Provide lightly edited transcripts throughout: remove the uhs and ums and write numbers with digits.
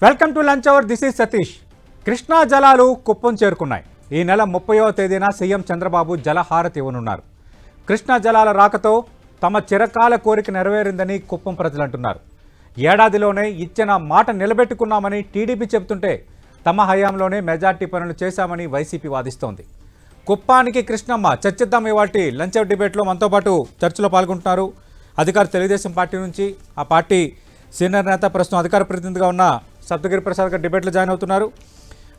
Welcome to lunch hour. This is Satish. Krishna జలాలు కుప్పం చేరుకున్నాయి. ఈ నెల 30వ తేదీన సీఎం చంద్రబాబు జలహారతి ఇవ్వనున్నారు. కృష్ణా జలాల రాకతో తమ చిరకాల కోరిక నెరవేరిందని కుప్పం ప్రజలు అంటున్నారు. ఏడాదిలోనే ఇచ్చిన మాట నిలబెట్టుకున్నామని టీడీపీ చెబుతుంటే తమ హయాంలోనే మెజార్టీ పనులు చేశామని వైసీపీ వాదిస్తోంది. కుప్పానికి కృష్ణమ్మ చర్చిద్దాం. ఇవాటి లంచ్ అవర్ డిబేట్లో మనతో పాటు చర్చలో పాల్గొంటున్నారు అధికార తెలుగుదేశం పార్టీ నుంచి ఆ పార్టీ సీనియర్ నేత, ప్రస్తుతం అధికార ప్రతినిధిగా ఉన్న సప్తగిరి ప్రసాద్ గారు డిబేట్లో జాయిన్ అవుతున్నారు.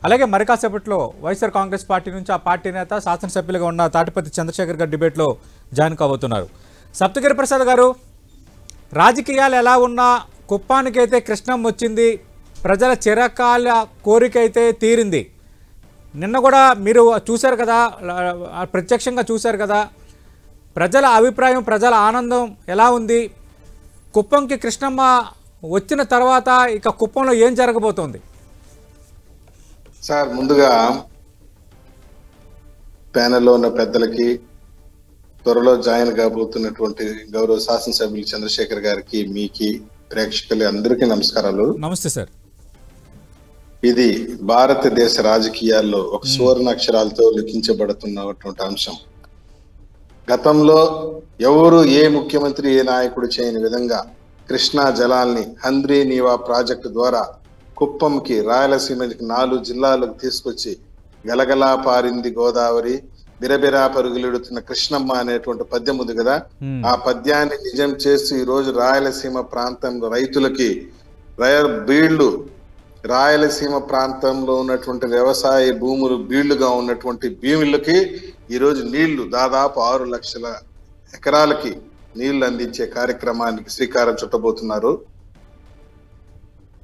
అలాగే మరికాసేపట్లో వైఎస్ఆర్ కాంగ్రెస్ పార్టీ నుంచి ఆ పార్టీ నేత, శాసనసభ్యులుగా ఉన్న తాటిపత్తి చంద్రశేఖర్ గారు డిబేట్లో జాయిన్ కాబోతున్నారు. సప్తగిరి ప్రసాద్ గారు, రాజకీయాలు ఎలా ఉన్నా కుప్పానికైతే కృష్ణమ్మ వచ్చింది, ప్రజల చిరకాల కోరిక అయితే తీరింది. నిన్న కూడా మీరు చూశారు కదా, ప్రత్యక్షంగా చూశారు కదా, ప్రజల అభిప్రాయం, ప్రజల ఆనందం ఎలా ఉంది? కుప్పంకి కృష్ణమ్మ వచ్చిన తర్వాత ఇక కుప్పంలో ఏం జరగబోతోంది? సార్, ముందుగా ప్యానెల్లో ఉన్న పెద్దలకి, త్వరలో జాయిన్ కాబోతున్నటువంటి గౌరవ శాసనసభ్యులు చంద్రశేఖర్ గారికి, మీకి, ప్రేక్షకులు అందరికీ నమస్కారాలు. నమస్తే సార్. ఇది భారతదేశ రాజకీయాల్లో ఒక సువర్ణాక్షరాలతో లిఖించబడుతున్నటువంటి అంశం. గతంలో ఎవరు, ఏ ముఖ్యమంత్రి, ఏ నాయకుడు చేయని విధంగా కృష్ణా జలాల్ని హంద్రీ నీవా ప్రాజెక్టు ద్వారా కుప్పంకి, రాయలసీమకి 4 జిల్లాలకు తీసుకొచ్చి గలగలా పారింది గోదావరి, బిరబిరా పరుగులెడుతున్న కృష్ణమ్మ అనేటువంటి పద్యం ఉంది కదా, ఆ పద్యాన్ని నిజం చేసి ఈ రోజు రాయలసీమ ప్రాంతంలో రైతులకి బీళ్లు, రాయలసీమ ప్రాంతంలో ఉన్నటువంటి వ్యవసాయ భూములు బీళ్లుగా ఉన్నటువంటి భూములకి ఈరోజు నీళ్లు దాదాపు 6 లక్షల ఎకరాలకి నీళ్లు అందించే కార్యక్రమానికి శ్రీకారం చుట్టబోతున్నారు.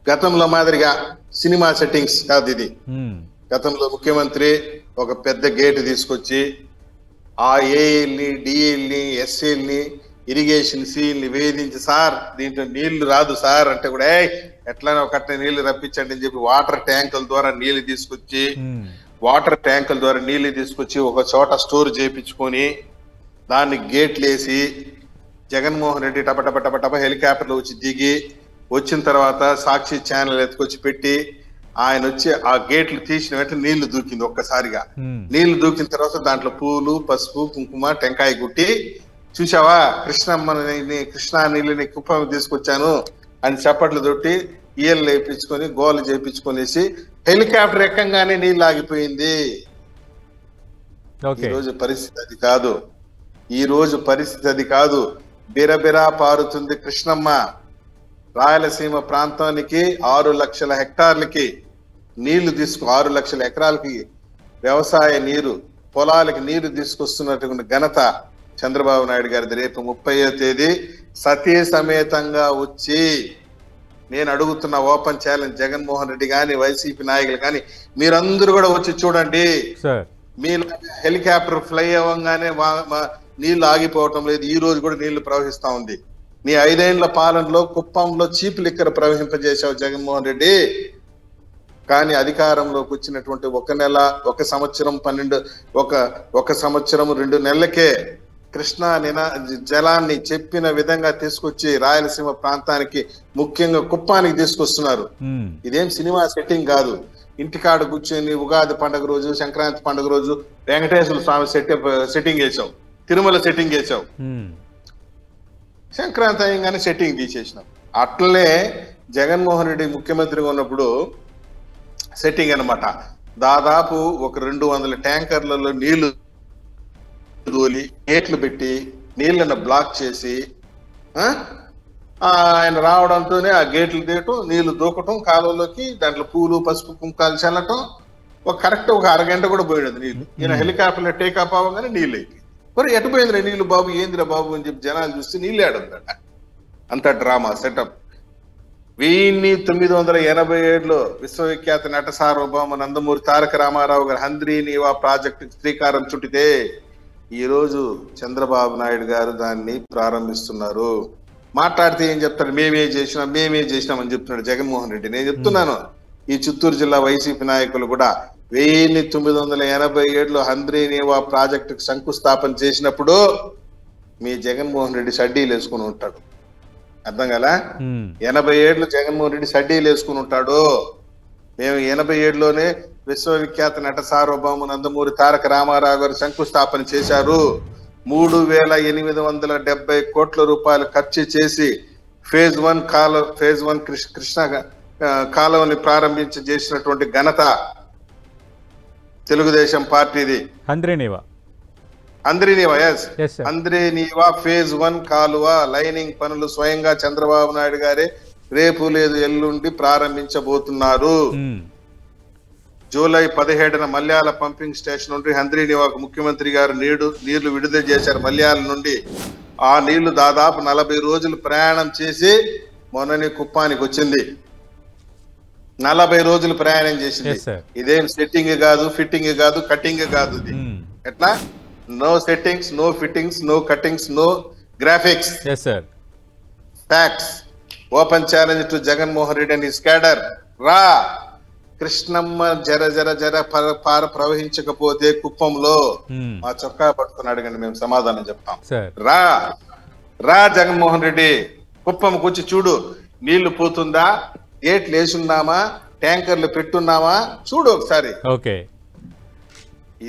గతంలో మాదిరిగా సినిమా సెట్టింగ్స్ కాదు ఇది. గతంలో ముఖ్యమంత్రి ఒక పెద్ద గేటు తీసుకొచ్చి ఆ ఏఎల్ని, డిఎల్ని, ఎస్ఎల్ని, ఇరిగేషన్ సీల్ని వేధించి, సార్ దీంట్లో నీళ్లు రాదు సార్ అంటే కూడా ఎట్లనో ఒకటి నీళ్లు రప్పించండి అని చెప్పి వాటర్ ట్యాంకుల ద్వారా నీళ్లు తీసుకొచ్చి ఒక చోట స్టోర్ చేయించుకొని దాన్ని గేట్లు వేసి జగన్మోహన్ రెడ్డి టపటప హెలికాప్టర్లో వచ్చి దిగి వచ్చిన తర్వాత సాక్షి ఛానల్ ఎత్తుకొచ్చి పెట్టి ఆయన వచ్చి ఆ గేట్లు తీసిన వెంటనే నీళ్లు దూకింది. ఒక్కసారిగా నీళ్లు దూకిన తర్వాత దాంట్లో పూలు, పసుపు, కుంకుమ, టెంకాయ గుట్టి, చూసావా కృష్ణా నీళ్ళని కుప్పం తీసుకొచ్చాను అని చప్పట్లు తొట్టి ఈయలు వేయించుకొని గోలు చేయించుకొనేసి హెలికాప్టర్ ఎక్కంగానే నీళ్ళు ఆగిపోయింది. ఈరోజు పరిస్థితి అది కాదు. బిరబిరా పారుతుంది కృష్ణమ్మ. రాయలసీమ ప్రాంతానికి 6 లక్షల హెక్టార్లకి నీళ్లు 6 లక్షల ఎకరాలకి వ్యవసాయ నీరు, పొలాలకి నీరు తీసుకొస్తున్నటువంటి ఘనత చంద్రబాబు నాయుడు గారిది. రేపు 30వ తేదీ సతీ సమేతంగా వచ్చి, నేను అడుగుతున్న ఓపెన్ ఛాలెంజ్, జగన్మోహన్ రెడ్డి కానీ, వైసీపీ నాయకులు కానీ, మీరందరూ కూడా వచ్చి చూడండి. మీరు హెలికాప్టర్ ఫ్లై అవ్వగానే నీళ్లు ఆగిపోవటం లేదు. ఈ రోజు కూడా నీళ్లు ప్రవహిస్తా ఉంది. నీ 5 ఏళ్ల పాలనలో కుప్పంలో చీప్ లిక్కర్ ప్రవహింపజేశావు జగన్మోహన్ రెడ్డి. కానీ అధికారంలోకి వచ్చినటువంటి 1 నెల, 1 సంవత్సరం 2 నెలలకే కృష్ణా జలాన్ని చెప్పిన విధంగా తీసుకొచ్చి రాయలసీమ ప్రాంతానికి, ముఖ్యంగా కుప్పానికి తీసుకొస్తున్నారు. ఇదేం సినిమా సెట్టింగ్ కాదు. ఇంటికాడ కూర్చొని ఉగాది పండుగ రోజు, సంక్రాంతి పండుగ రోజు వెంకటేశ్వర స్వామి సెట్టింగ్ వేసావు, తిరుమల సెట్టింగ్ వేసావు, సంక్రాంతి అయ్యంగానే సెట్టింగ్ తీసేసినాం. అట్లనే జగన్మోహన్ రెడ్డి ముఖ్యమంత్రిగా ఉన్నప్పుడు సెట్టింగ్ అనమాట. దాదాపు ఒక 200 ట్యాంకర్లలో నీళ్లు దోలి గేట్లు పెట్టి నీళ్ళను బ్లాక్ చేసి ఆయన రావడంతోనే ఆ గేట్లు తీయటం, నీళ్లు దూకటం కాలువలోకి, దాంట్లో పూలు, పసుపు, కుంకాలు చల్లటం, కరెక్ట్ ఒక అరగంట కూడా పోయినది నీళ్లు. ఈయన హెలికాప్టర్లో టేకాప్ అవ్వగానే నీళ్ళు అయిపోయి, మరి ఎటుపోయిందిరా నీళ్లు బాబు, ఏందిరా బాబు అని చెప్పి జనాలు చూస్తే నీళ్ళు ఆడుందట. అంత డ్రామా సెటప్. 1987లో విశ్వవిఖ్యాత నట సార్వభౌమ నందమూరి తారక రామారావు గారు హంద్రీ నీవా ప్రాజెక్టు శ్రీకారం చుట్టితే ఈరోజు చంద్రబాబు నాయుడు గారు దాన్ని ప్రారంభిస్తున్నారు. మాట్లాడితే ఏం చెప్తాడు, మేమే చేసినాం అని చెప్తున్నాడు జగన్మోహన్ రెడ్డి. నేను చెప్తున్నాను, ఈ చిత్తూరు జిల్లా వైసీపీ నాయకులు కూడా 1987లో హంద్రీ నీవా ప్రాజెక్టుకు శంకుస్థాపన చేసినప్పుడు మీ జగన్మోహన్ రెడ్డి షడ్డీలు వేసుకుని ఉంటాడు. అర్థం కదా? 80 ఏళ్ళు జగన్మోహన్ రెడ్డి సడ్డీలు వేసుకుని ఉంటాడు. మేము 87లోనే విశ్వవిఖ్యాత నట సార్వభౌమ నందమూరి తారక రామారావు గారు శంకుస్థాపన చేశారు. 3870 కోట్ల రూపాయలు ఖర్చు చేసి ఫేజ్ 1 కృష్ణా కాలువని ప్రారంభించి చేసినటువంటి ఘనత తెలుగుదేశం పార్టీది. అంద్రీనీవా ఫేజ్ 1 కాలువ లైనింగ్ పనులు స్వయంగా చంద్రబాబు నాయుడు గారే రేపు లేదు ఎల్లుండి ప్రారంభించబోతున్నారు. జూలై 17న మల్యాల పంపింగ్ స్టేషన్ నుండి హంద్రీనీవాకు ముఖ్యమంత్రి గారు నీళ్లు విడుదల చేశారు. మల్యాల నుండి ఆ నీళ్లు దాదాపు 40 రోజులు ప్రయాణం చేసి మొన్నని కుప్పానికి వచ్చింది. 40 రోజులు ప్రయాణం చేసింది. ఇదేం సెట్టింగ్ కాదు, ఫిట్టింగ్ కాదు, కటింగ్ కాదు. ఇది ఎట్లా? No settings, no fittings, no cuttings, no graphics, facts. Open challenge to Jaganmohan Reddy and his cadre. రా కృష్ణమ్మ జర జర జర పార ప్రవహించకపోతే కుప్పంలో మా చొక్కా పట్టుకుని అడగండి, మేము సమాధానం చెప్తాం. రా రా జగన్మోహన్ రెడ్డి, కుప్పం కూర్చి చూడు, నీళ్లు పోతుందా, గేట్లు వేసున్నామా, ట్యాంకర్లు పెట్టున్నామా చూడు ఒకసారి.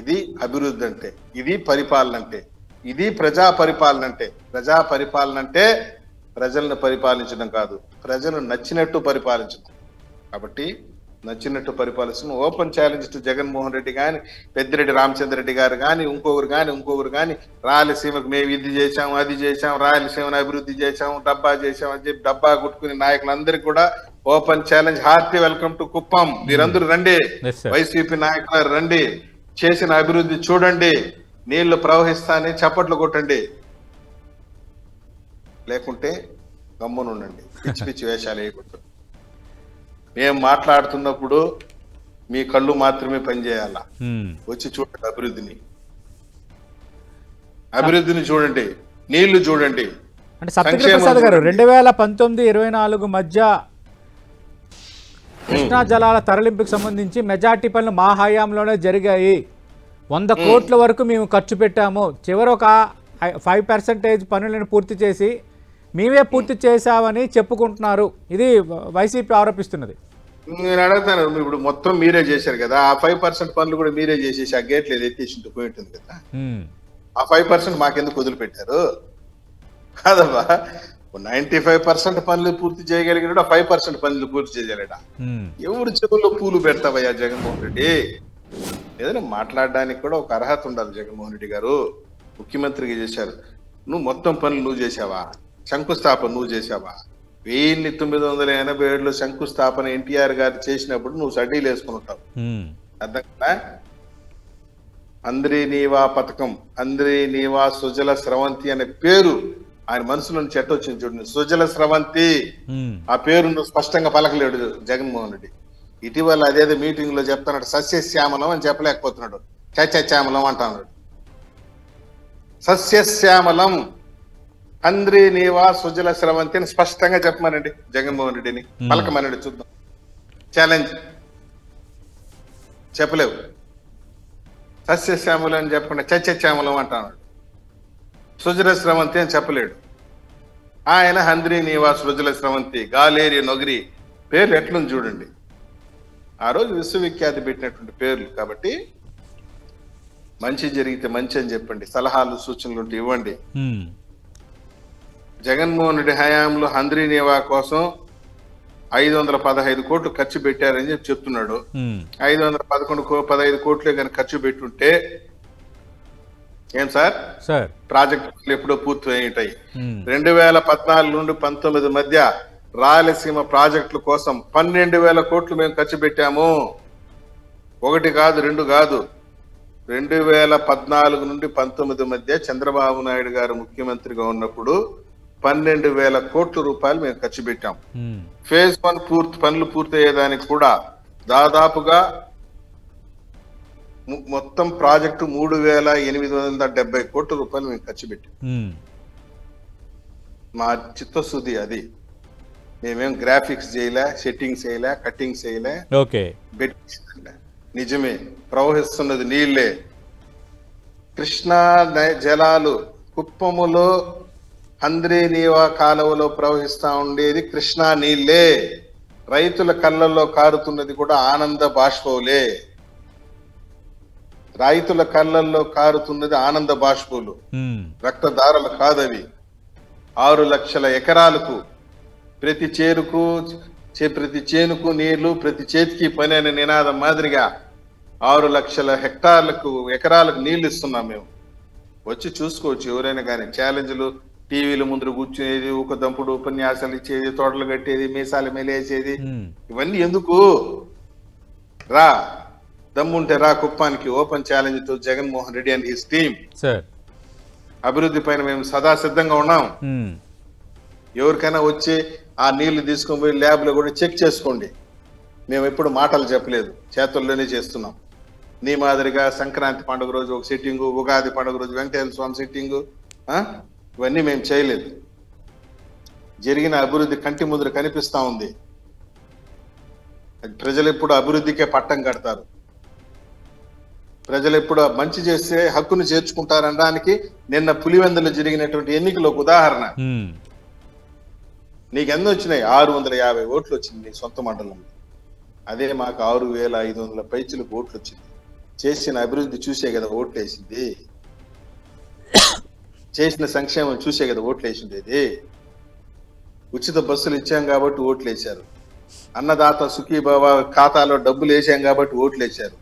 ఇది అభివృద్ధి అంటే, ఇది పరిపాలన అంటే, ఇది ప్రజా పరిపాలన అంటే. ప్రజా పరిపాలన అంటే ప్రజలను పరిపాలించడం కాదు, ప్రజలు నచ్చినట్టు పరిపాలించడం. కాబట్టి నచ్చినట్టు పరిపాలిస్తున్న open challenge to Jaganmohan Reddy కానీ, పెద్దిరెడ్డి రామచంద్రరెడ్డి గారు కానీ, ఇంకొకరు కానీ రాయలసీమకు మేము ఇది చేశాం, అది చేశాం, రాయలసీమను అభివృద్ధి చేశాం, డబ్బా చేశాం అని చెప్పి డబ్బా కొట్టుకునే నాయకులందరికీ కూడా open challenge, hearty welcome to Kuppam. మీరందరూ రండి, వైసీపీ నాయకులు రండి, చేసిన అభివృద్ధి చూడండి, నీళ్లు ప్రవహిస్తానే చప్పట్లు కొట్టండి, లేకుంటే గమ్మునుండండి, పిచ్చి పిచ్చి వేషాలు వేయకూడదు. మేము మాట్లాడుతున్నప్పుడు మీ కళ్ళు మాత్రమే పనిచేయాల. వచ్చి చూడండి అభివృద్ధిని చూడండి, నీళ్లు చూడండి. అంటే సత్యప్రసాద్ గారు 2019-24 మధ్య కృష్ణా జలాల తరలింపుకు సంబంధించి మెజార్టీ పనులు మా హయాంలోనే జరిగాయి. 100 కోట్ల వరకు మేము ఖర్చు పెట్టాము. చివరి ఒక 5% పనులను పూర్తి చేసి మేమే పూర్తి చేశామని చెప్పుకుంటున్నారు. ఇది వైసీపీ ఆరోపిస్తున్నది. నేను అడుగుతాను, ఇప్పుడు మొత్తం మీరే చేశారు కదా, ఆ 5% పనులు కూడా మీరే చేసేసి ఆ గేట్లు ఎత్తేసి పోయి ఉంటుంది కదా. ఆ 5% మాకెందుకు వదిలిపెట్టారు? కాదబ్బా, 95% పనులు పూర్తి చేయగలిగినాడు, 5% పనులు పూర్తి చేయగలడా? ఎవరు చెవుల్లో పూలు పెడతావయ్యా జగన్మోహన్ రెడ్డి? ఏదైనా మాట్లాడడానికి కూడా ఒక అర్హత ఉండాలి. జగన్మోహన్ రెడ్డి గారు ముఖ్యమంత్రిగా చేశారు, నువ్వు మొత్తం పనులు నువ్వు చేసావా? శంకుస్థాపన నువ్వు చేసావా? 1987లో శంకుస్థాపన ఎన్టీఆర్ గారు చేసినప్పుడు నువ్వు సడ్డీలు వేసుకుని ఉంటావు. అర్థం కదా? అంద్రీనీవా పథకం, అంద్రీనీవా సుజల స్రవంతి అనే పేరు ఆయన మనసులో నుంచి ఎట్టొచ్చింది చూడండి. సుజల స్రవంతి ఆ పేరు నువ్వు స్పష్టంగా పలకలేడు జగన్మోహన్ రెడ్డి. ఇటీవల అదేదో మీటింగ్ లో చెప్తున్నాడు, సస్యశ్యామలం అని చెప్పలేకపోతున్నాడు, చచ్చామలం అంటున్నాడు. సస్యశ్యామలం, అంద్రీనీవా సుజల స్రవంతి అని స్పష్టంగా చెప్పమనండి జగన్మోహన్ రెడ్డిని, పలకమనండి చూద్దాం. ఛాలెంజ్. చెప్పలేవు. సస్యశ్యామలం అని చెప్పకుండా చచ్చామలం అంటున్నాడు. సుజల స్రవంతి అని చెప్పలేడు ఆయన. హంద్రీనీవా సుజల స్రవంతి, గాలేరి నొగిరి పేర్లు ఎట్లుంది చూడండి. ఆ రోజు విశ్వవిఖ్యాతి పెట్టినటువంటి పేర్లు. కాబట్టి మంచి జరిగితే మంచి అని చెప్పండి, సలహాలు సూచనలు ఉంటే ఇవ్వండి. జగన్మోహన్ రెడ్డి హయాంలో హంద్రీనీవా కోసం 515 కోట్లు ఖర్చు పెట్టారని చెప్పి చెప్తున్నాడు. 515 కోట్లే కానీ ఖర్చు పెట్టుంటే ఏం సార్ ప్రాజెక్టులు ఎప్పుడో పూర్తి అయి ఉంటాయి. 2014 నుండి 19 మధ్య రాయలసీమ ప్రాజెక్టుల కోసం 12,000 కోట్లు మేము ఖర్చు పెట్టాము. 1 కాదు 2 కాదు. 2014 నుండి 19 మధ్య చంద్రబాబు నాయుడు గారు ముఖ్యమంత్రిగా ఉన్నప్పుడు 12,000 కోట్ల రూపాయలు మేము ఖర్చు పెట్టాం. ఫేజ్ 1 పనులు పూర్తయ్యేదానికి కూడా దాదాపుగా మొత్తం ప్రాజెక్టు 3,870 కోట్ల రూపాయలు మేము ఖర్చు పెట్టాం. మా చిత్తశుద్ధి అది. మేమేం గ్రాఫిక్స్ చేయలే, సెట్టింగ్స్ చేయలే, కట్టింగ్స్ చేయలే. నిజమే, ప్రవహిస్తున్నది నీళ్లే. కృష్ణా జలాలు కుప్పములో హంద్రీనీవా కాలువలో ప్రవహిస్తా ఉండేది కృష్ణా నీళ్ళే. రైతుల కళ్ళల్లో కారుతున్నది కూడా ఆనంద బాష్పవులే. రైతుల కళ్ళల్లో కారుతున్నది ఆనంద బాష్పులు, రక్తధారలు కాదవి. 6 లక్షల ఎకరాలకు ప్రతి చేనుకు నీళ్లు, ప్రతి చేతికి పని అనే నినాదం మాదిరిగా 6 లక్షల ఎకరాలకు నీళ్లు ఇస్తున్నాం మేము. వచ్చి చూసుకోవచ్చు ఎవరైనా కానీ. ఛాలెంజ్లు, టీవీల ముందు కూర్చునేది, ఒక దంపుడు ఉపన్యాసాలు ఇచ్చేది, తోటలు కట్టేది, మీసాలు మెలేసేది, ఇవన్నీ ఎందుకు? రా, దమ్ముంటే రా కుప్పానికి. ఓపెన్ ఛాలెంజ్ తో Jaganmohan Reddy and his team. అభివృద్ధి పైన మేము సదా సిద్ధంగా ఉన్నాం. ఎవరికైనా వచ్చి ఆ నీళ్లు తీసుకొని పోయి ల్యాబ్ లో కూడా చెక్ చేసుకోండి. మేము ఎప్పుడు మాటలు చెప్పలేదు, చేతుల్లోనే చేస్తున్నాం. నీ మాదిరిగా సంక్రాంతి పండుగ రోజు ఒక సిట్టింగు, ఉగాది పండుగ రోజు వెంకటేశ్వర స్వామి సిట్టింగు, ఇవన్నీ మేము చేయలేదు. జరిగిన అభివృద్ధి కంటి ముందర కనిపిస్తా ఉంది. ప్రజలు ఎప్పుడు అభివృద్ధికే పట్టం కడతారు. ప్రజలు ఎప్పుడు మంచి చేస్తే హక్కును చేర్చుకుంటారనడానికి నిన్న పులివెందులో జరిగినటువంటి ఎన్నికలు ఒక ఉదాహరణ. నీకు ఎన్ని వచ్చినాయి? 650 ఓట్లు వచ్చింది నీ సొంత మండలంలో. అదే మాకు 6500 పైచులకు ఓట్లు వచ్చింది. చేసిన అభివృద్ధి చూసే కదా ఓట్లు వేసింది, చేసిన సంక్షేమం చూసే కదా ఓట్లు వేసింది. ఇది ఉచిత బస్సులు ఇచ్చాం కాబట్టి ఓట్లు వేశారు. అన్నదాత సుఖీబాబా ఖాతాలో డబ్బులు వేసాం కాబట్టి ఓట్లు వేశారు.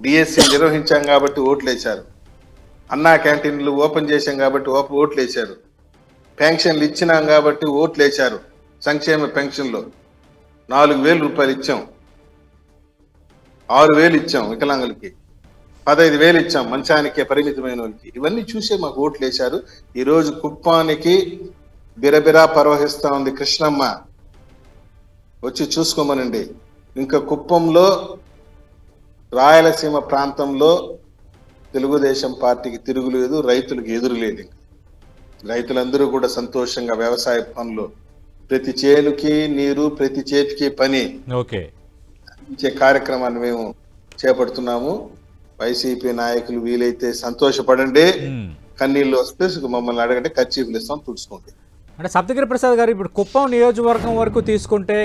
డిఎస్సి నిర్వహించాం కాబట్టి ఓట్లు వేశారు. అన్నా క్యాంటీన్లు ఓపెన్ చేశాం కాబట్టి ఓట్లు వేశారు. పెన్షన్లు ఇచ్చినాం కాబట్టి ఓట్లు వేశారు. సంక్షేమ పెన్షన్లు 4000 రూపాయలు ఇచ్చాం, 6000 ఇచ్చాం వికలాంగులకి, 15000 ఇచ్చాం మంచానికే పరిమితమైన వాళ్ళకి. ఇవన్నీ చూసే మాకు ఓట్లు వేశారు. ఈరోజు కుప్పానికి బిరబిరా ప్రవహిస్తా ఉంది కృష్ణమ్మ. వచ్చి చూసుకోమనండి. ఇంకా కుప్పంలో, రాయలసీమ ప్రాంతంలో తెలుగుదేశం పార్టీకి తిరుగులేదు, రైతులకు ఎదురులేదు. రైతులందరూ కూడా సంతోషంగా వ్యవసాయ పనులు, ప్రతి చేనుకి నీరు, ప్రతి చేతికి పని ఇచ్చే కార్యక్రమాన్ని మేము చేపడుతున్నాము. వైసీపీ నాయకులు వీలైతే సంతోషపడండి, కన్నీళ్ళు వస్తే మమ్మల్ని అడగండి, ఖర్చీపులు ఇస్తాం, తుడుచుకోండి. అంటే సప్తగిరి ప్రసాద్ గారు, ఇప్పుడు కుప్పం నియోజకవర్గం వరకు తీసుకుంటే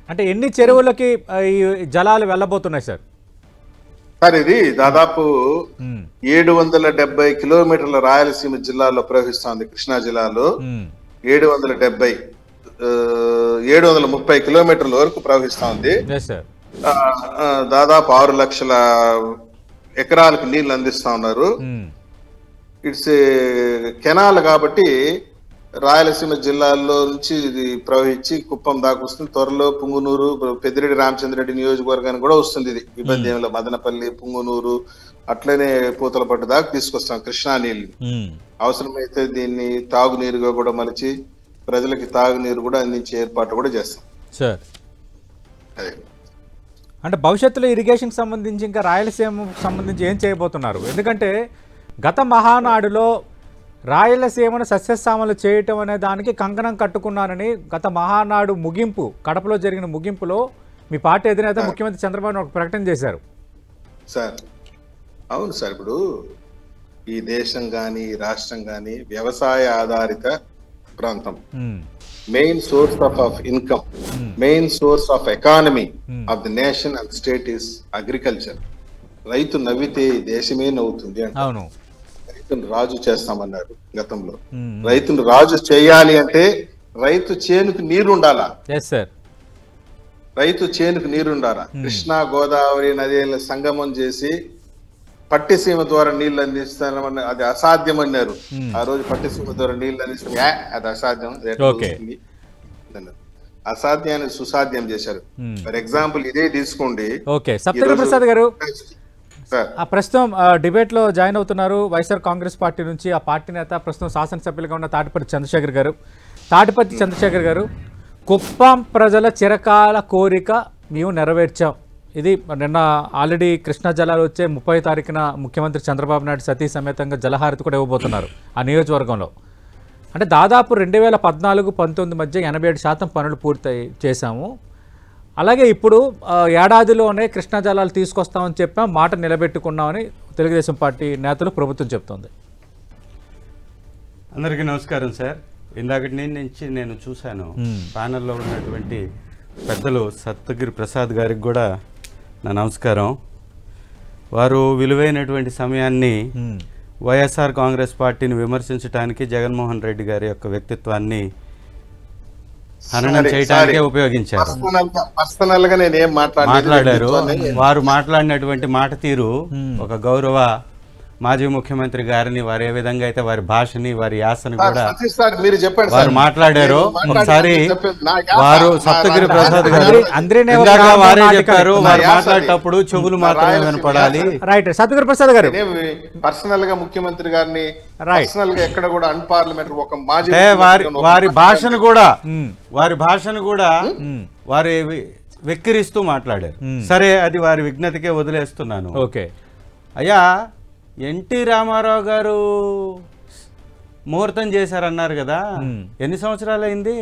అంటే ఎన్ని చెరువులకి ఈ జలాలు వెళ్ళబోతున్నాయి సార్? సార్ ఇది దాదాపు 770 కిలోమీటర్ల రాయలసీమ జిల్లాలో ప్రవహిస్తుంది. కృష్ణా జిల్లాలో 730 కిలోమీటర్ల వరకు ప్రవహిస్తా ఉంది. దాదాపు 6 లక్షల ఎకరాలకు నీళ్లు అందిస్తా ఉన్నారు. ఇట్స్ కెనాల్ కాబట్టి రాయలసీమ జిల్లాల్లో నుంచి ఇది ప్రవహించి కుప్పం దాకా వస్తుంది. త్వరలో పుంగునూరు, పెద్దిరెడ్డి రామచంద్రరెడ్డి నియోజకవర్గానికి కూడా వస్తుంది. ఇది ఇబ్బంది ఏమిలో, మదనపల్లి, పుంగునూరు, అట్లనే పూతలపట్టు దాకా తీసుకొస్తాం కృష్ణా నీళ్ళు. అవసరమైతే దీన్ని తాగునీరుగా కూడా మలిచి ప్రజలకి తాగునీరు కూడా అందించే ఏర్పాటు కూడా చేస్తాం సార్. అంటే భవిష్యత్తులో ఇరిగేషన్ సంబంధించి ఇంకా రాయలసీమకు సంబంధించి ఏం చేయబోతున్నారు? ఎందుకంటే గత మహానాడులో రాయలసీమను సస్యశ్యామలు చేయటం అనే దానికి కంకణం కట్టుకున్నారని గత మహానాడు ముగింపు, కడపలో జరిగిన ముగింపులో మీ పార్టీ అధినేత ముఖ్యమంత్రి చంద్రబాబు ఒక ప్రకటన చేశారు సార్. అవును సార్, ఇప్పుడు ఈ దేశం కానీ రాష్ట్రం కానీ వ్యవసాయ ఆధారిత ప్రాంతం. Main source of income, main source of economy of the nation and state is agriculture. రైతు నవ్వితే దేశమే నవ్వుతుంది అంటే. అవును, రైతును రాజు చేస్తామన్నారు గతంలో. రైతును రాజు చేయాలి అంటే రైతు చేనుకు నీరు ఉండాలా? రైతు చేనుకు నీరుండాలా? కృష్ణా గోదావరి నదిల సంగమం చేసి పట్టిసీమ ద్వారా నీళ్లు అందిస్తామని అది అసాధ్యం అన్నారు. ఆ రోజు పట్టిసీమ ద్వారా నీళ్లు అందిస్తాం, అది అసాధ్యం, అసాధ్యాన్ని సుసాధ్యం చేశారు. ఫర్ ఎగ్జాంపుల్ ఇదే తీసుకోండి. ప్రసాద్ గారు ప్రస్తుతం డిబేట్ లో జాయిన్ అవుతున్నారు వైఎస్ఆర్ కాంగ్రెస్ పార్టీ నుంచి. ఆ పార్టీ నేత ప్రస్తుతం శాసనసభ్యులుగా ఉన్న తాటిపర్తి చంద్రశేఖర్ గారు, కుప్పం ప్రజల చిరకాల కోరిక మేము నెరవేర్చాం. ఇది నిన్న ఆల్రెడీ కృష్ణా జలాలు వచ్చే 30వ తారీఖున ముఖ్యమంత్రి చంద్రబాబు నాయుడు సతీ సమేతంగా జలహారతి కూడా ఇవ్వబోతున్నారు ఆ నియోజకవర్గంలో. అంటే దాదాపు 2014-19 మధ్య 87% పనులు పూర్తి చేశాము. అలాగే ఇప్పుడు ఏడాదిలోనే కృష్ణా జలాలు తీసుకొస్తామని చెప్పాం, మాట నిలబెట్టుకున్నామని తెలుగుదేశం పార్టీ నేతలు ప్రభుత్వం చెప్తోంది. అందరికీ నమస్కారం సార్. ఇందాకటి నుంచి నేను చూశాను ప్యానెల్లో ఉన్నటువంటి పెద్దలు సప్తగిరి ప్రసాద్ గారికి కూడా నా నమస్కారం. వారు విలువైనటువంటి సమయాన్ని వైఎస్ఆర్ కాంగ్రెస్ పార్టీని విమర్శించడానికి జగన్మోహన్ రెడ్డి గారి యొక్క వ్యక్తిత్వాన్ని హననం చేయడానికే ఉపయోగించారు. మాట్లాడారు. వారు మాట్లాడినటువంటి మాట తీరు ఒక గౌరవ మాజీ ముఖ్యమంత్రి గారిని వారు ఏ విధంగా అయితే వారి భాషని వారి యాసని కూడా వారు మాట్లాడారు. ఒకసారి వారు సప్తగిరి ప్రసాద్ గారు వారే చెప్పారు, వారు మాట్లాడేటప్పుడు చెవులు మాత్రమే వినపడాలి. రైట్. సప్తగిరి ప్రసాద్ గారు పర్సనల్ గా ముఖ్యమంత్రి గారిని పర్సనల్ గా ఎక్కడ కూడా అన్పార్లమెంటరీ ఒక మాజీ వారి భాషను కూడా వారి వెక్కిరిస్తూ మాట్లాడారు. సరే, అది వారి విజ్ఞతకే వదిలేస్తున్నాను. ఓకే అయ్యా, ఎన్టీ రామారావు గారు ముహూర్తం చేశారన్నారు కదా, ఎన్ని సంవత్సరాలు అయింది?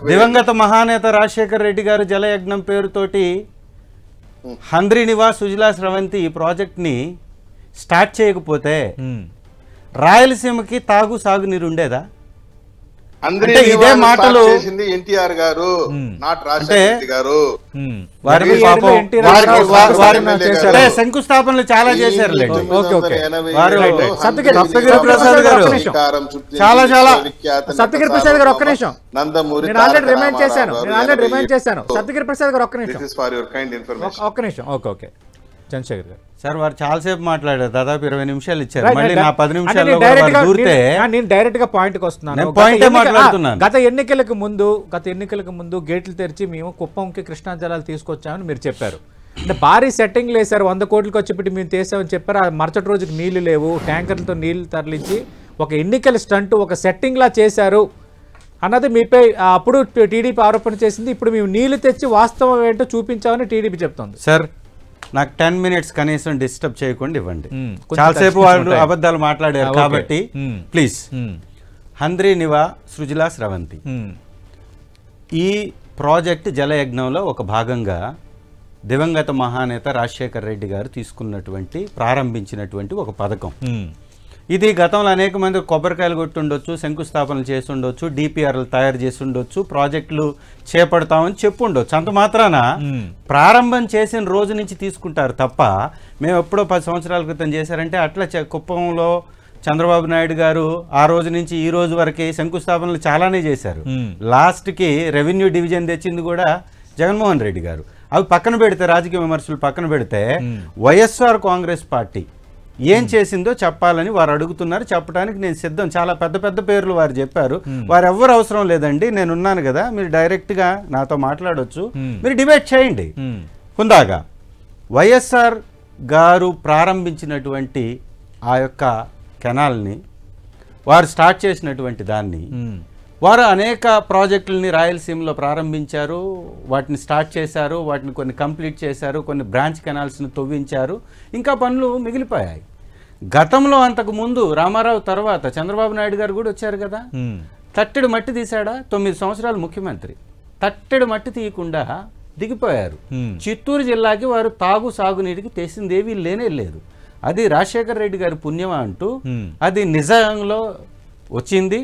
దివంగత మహానేత రాజశేఖర్ రెడ్డి గారు జలయజ్ఞం పేరుతోటి హంద్రీ నివాస్ సుజలా స్రవంతి ఈ ప్రాజెక్ట్ని స్టార్ట్ చేయకపోతే రాయలసీమకి సాగునీరు ఉండేదా? అంటే ఇదే మాటలు ఎన్టీఆర్ గారు, నాట్ రాజశేఖర్ గారు. శంకుస్థాపనలు చాలా చేశారు. సప్తగిరి ప్రసాద్ గారు ఒక్క నిమిషం. నేను ఆల్రెడీ రిమైండ్ చేశాను. సప్తగిరి ప్రసాద్ గారు ఒక్క నిమిషం. ఓకే చంద్రశేఖర్ గారు. సార్, వారు చాలాసేపు మాట్లాడారు, దాదాపు 20 నిమిషాలు ఇచ్చారు. మళ్ళీ నా 10 నిమిషాల్లో నేను డైరెక్ట్ గా పాయింట్కి వస్తున్నాను. గత ఎన్నికలకు ముందు గేట్లు తెరిచి మేము కుప్పంకి కృష్ణా జలాలు తీసుకొచ్చామని మీరు చెప్పారు. అంటే భారీ సెట్టింగ్లు వేశారు. 100 కోట్లకు వచ్చి మేము తీసామని చెప్పారు. ఆ మరుసటి రోజుకి నీళ్లు లేవు, ట్యాంకర్లతో నీళ్లు తరలించి ఒక ఎన్నికల స్టంట్, ఒక సెట్టింగ్ లా చేశారు అన్నది మీపై అప్పుడు టీడీపీ ఆరోపణ చేసింది. ఇప్పుడు మేము నీళ్లు తెచ్చి వాస్తవం ఏంటో చూపించామని టీడీపీ చెప్తోంది. సార్, నాకు 10 మినిట్స్ కనీసం డిస్టర్బ్ చేయకుండా ఇవ్వండి. చాలాసేపు వాళ్ళు అబద్ధాలు మాట్లాడారు కాబట్టి ప్లీజ్. హంద్రీ నివా సృజలా స్రవంతి ఈ ప్రాజెక్ట్ జలయజ్ఞంలో ఒక భాగంగా దివంగత మహానేత రాజశేఖర్ రెడ్డి గారు తీసుకున్నటువంటి ప్రారంభించినటువంటి ఒక పథకం. ఇది గతంలో అనేక మంది కొబ్బరికాయలు కొట్టి ఉండొచ్చు, శంకుస్థాపనలు చేసి ఉండొచ్చు, డిపిఆర్లు తయారు చేసి ఉండొచ్చు, ప్రాజెక్టులు చేపడతామని చెప్పు ఉండొచ్చు. అంత మాత్రాన ప్రారంభం చేసిన రోజు నుంచి తీసుకుంటారు తప్ప మేము ఎప్పుడో 10 సంవత్సరాల క్రితం చేశారంటే అట్లా కుప్పంలో చంద్రబాబు నాయుడు గారు ఆ రోజు నుంచి ఈ రోజు వరకు శంకుస్థాపనలు చాలానే చేశారు. లాస్ట్కి రెవెన్యూ డివిజన్ తెచ్చింది కూడా జగన్మోహన్ రెడ్డి గారు. అవి పక్కన పెడితే, రాజకీయ విమర్శలు పక్కన పెడితే, వైఎస్ఆర్ కాంగ్రెస్ పార్టీ ఏం చేసిందో చెప్పాలని వారు అడుగుతున్నారు. చెప్పడానికి నేను సిద్ధం. చాలా పెద్ద పెద్ద పేర్లు వారు చెప్పారు. వారు ఎవ్వరు అవసరం లేదండి, నేనున్నాను కదా, మీరు డైరెక్ట్గా నాతో మాట్లాడొచ్చు, మీరు డిబేట్ చేయండి. హుందాగా వైఎస్ఆర్ గారు ప్రారంభించినటువంటి ఆ యొక్క కెనాల్ని, వారు స్టార్ట్ చేసినటువంటి దాన్ని, వారు అనేక ప్రాజెక్టులని రాయలసీమలో ప్రారంభించారు, వాటిని స్టార్ట్ చేశారు, వాటిని కొన్ని కంప్లీట్ చేశారు, కొన్ని బ్రాంచ్ కెనాల్స్ని తవ్వించారు, ఇంకా పనులు మిగిలిపోయాయి. గతంలో అంతకు ముందు రామారావు తర్వాత చంద్రబాబు నాయుడు గారు కూడా వచ్చారు కదా, తట్టెడు మట్టి తీశాడా? 9 సంవత్సరాలు ముఖ్యమంత్రి, తట్టెడు మట్టి తీయకుండా దిగిపోయారు. చిత్తూరు జిల్లాకి వారు సాగునీటికి తెసిందేవి లేనే లేదు. అది రాజశేఖర్ రెడ్డి గారి పుణ్యమా అంటూ అది నిజంలో వచ్చింది.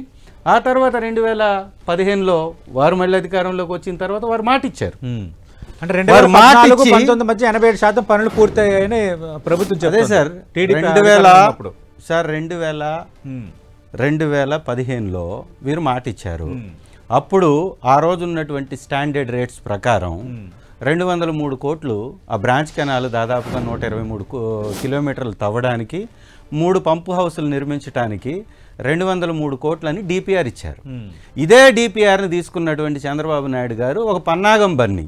ఆ తర్వాత 2015లో వారు మళ్ళీ అధికారంలోకి వచ్చిన తర్వాత వారు మాట ఇచ్చారు. అంటే 2014-19 మధ్య 87% పనులు పూర్తయ్యాయని ప్రభుత్వం అదే సార్. 2015లో వీరు మాట ఇచ్చారు. అప్పుడు ఆ రోజు ఉన్నటువంటి స్టాండర్డ్ రేట్స్ ప్రకారం 203 కోట్లు ఆ బ్రాంచ్ కెనాల్ దాదాపుగా 123 కిలోమీటర్లు తవ్వడానికి, 3 పంపు హౌసులు నిర్మించడానికి 203 కోట్లని డిపిఆర్ ఇచ్చారు. ఇదే డిపిఆర్ని తీసుకున్నటువంటి చంద్రబాబు నాయుడు గారు ఒక పన్నాగం బన్ని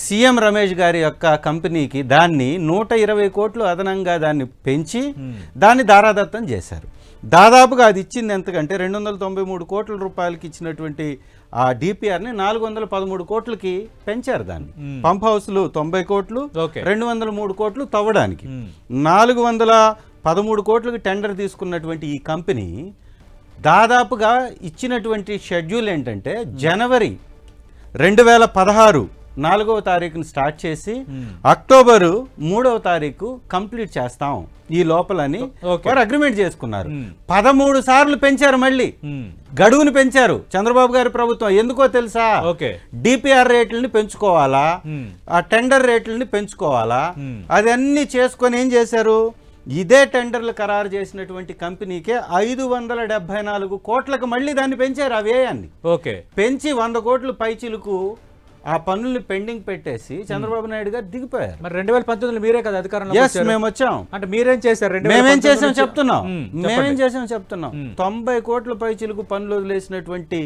సీఎం రమేష్ గారి యొక్క కంపెనీకి దాన్ని 120 కోట్లు అదనంగా దాన్ని పెంచి దాన్ని దారాదత్తం చేశారు. దాదాపుగా అది ఇచ్చింది ఎంతకంటే 293 కోట్ల రూపాయలకి ఇచ్చినటువంటి ఆ డిపిఆర్ని 413 కోట్లకి పెంచారు. దాన్ని పంప్ హౌస్లు 90 కోట్లు, 203 కోట్లు తవ్వడానికి, 413 కోట్లకి టెండర్ తీసుకున్నటువంటి ఈ కంపెనీ దాదాపుగా ఇచ్చినటువంటి షెడ్యూల్ ఏంటంటే జనవరి 2016 4వ తారీఖున స్టార్ట్ చేసి అక్టోబరు 3వ తారీఖు కంప్లీట్ చేస్తాం ఈ లోపలని వారు అగ్రిమెంట్ చేసుకున్నారు. 13 సార్లు పెంచారు, మళ్ళీ గడువును పెంచారు చంద్రబాబు గారి ప్రభుత్వం. ఎందుకో తెలుసా? డిపిఆర్ రేట్లని పెంచుకోవాలా, ఆ టెండర్ రేట్లని పెంచుకోవాలా, అది అన్ని చేసుకొని ఏం చేశారు, ఇదే టెండర్లు ఖరారు చేసినటువంటి కంపెనీకే 574 కోట్లకు మళ్ళీ దాన్ని పెంచారు ఆ వ్యయాన్ని. పెంచి 100 కోట్ల పైచిలకు ఆ పనుల్ని పెండింగ్ పెట్టేసి చంద్రబాబు నాయుడు గారు దిగిపోయారు. మరి 2019 మీరే కదా అధికారంలో? మేము వచ్చాం. అంటే మీరేం చేశారు? మేమేం చేసాం చెప్తున్నాం. 90 కోట్ల పైచిలకు పనులు వదిలేసినటువంటి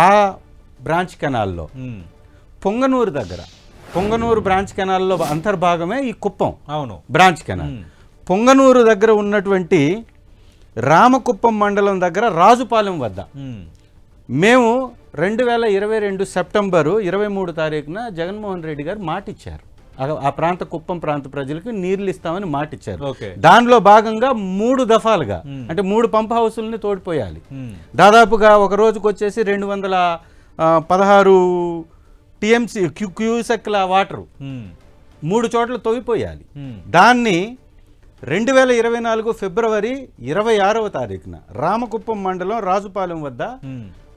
ఆ బ్రాంచ్ కెనాల్లో పొంగనూరు బ్రాంచ్ కెనాల్లో అంతర్భాగమే ఈ కుప్పం బ్రాంచ్ కెనాల్. పొంగనూరు దగ్గర ఉన్నటువంటి రామకుప్పం మండలం దగ్గర రాజుపాలెం వద్ద మేము 2022 సెప్టెంబరు 23 తారీఖున జగన్మోహన్ రెడ్డి గారు మాటిచ్చారు. ఆ ప్రాంత కుప్పం ప్రాంత ప్రజలకు నీళ్లు ఇస్తామని మాటిచ్చారు. దానిలో భాగంగా 3 దఫాలుగా అంటే 3 పంప్ హౌసుల్ని తోడిపోయాలి. దాదాపుగా ఒక రోజుకు వచ్చేసి 216 టీఎంసీ క్యూసెక్ల వాటరు 3 చోట్ల తవ్విపోయాలి. దాన్ని 2024 ఫిబ్రవరి 26వ తారీఖున రామకుప్పం మండలం రాజుపాలెం వద్ద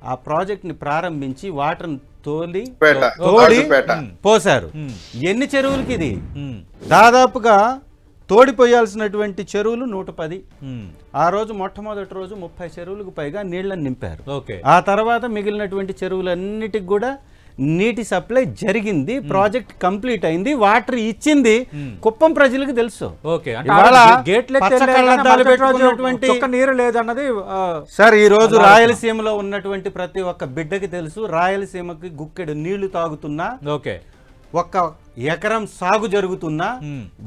ఆ ప్రాజెక్ట్ ని ప్రారంభించి వాటర్ తోడి పోసారు. ఎన్ని చెరువులకి ఇది? దాదాపుగా తోడిపోయాల్సినటువంటి చెరువులు 110. ఆ రోజు మొట్టమొదటి రోజు 30 చెరువులకు పైగా నీళ్లను నింపారు. ఆ తర్వాత మిగిలినటువంటి చెరువులన్నిటికి కూడా నీటి సప్లై జరిగింది. ప్రాజెక్ట్ కంప్లీట్ అయింది. వాటర్ ఇచ్చింది కుప్పం ప్రజలకు తెలుసు. సార్ ఈ రోజు రాయలసీమలో ఉన్నటువంటి ప్రతి ఒక్క బిడ్డకి తెలుసు, రాయలసీమకి గుక్కెడు నీళ్లు తాగుతున్నా, ఒక్క ఎకరం సాగు జరుగుతున్నా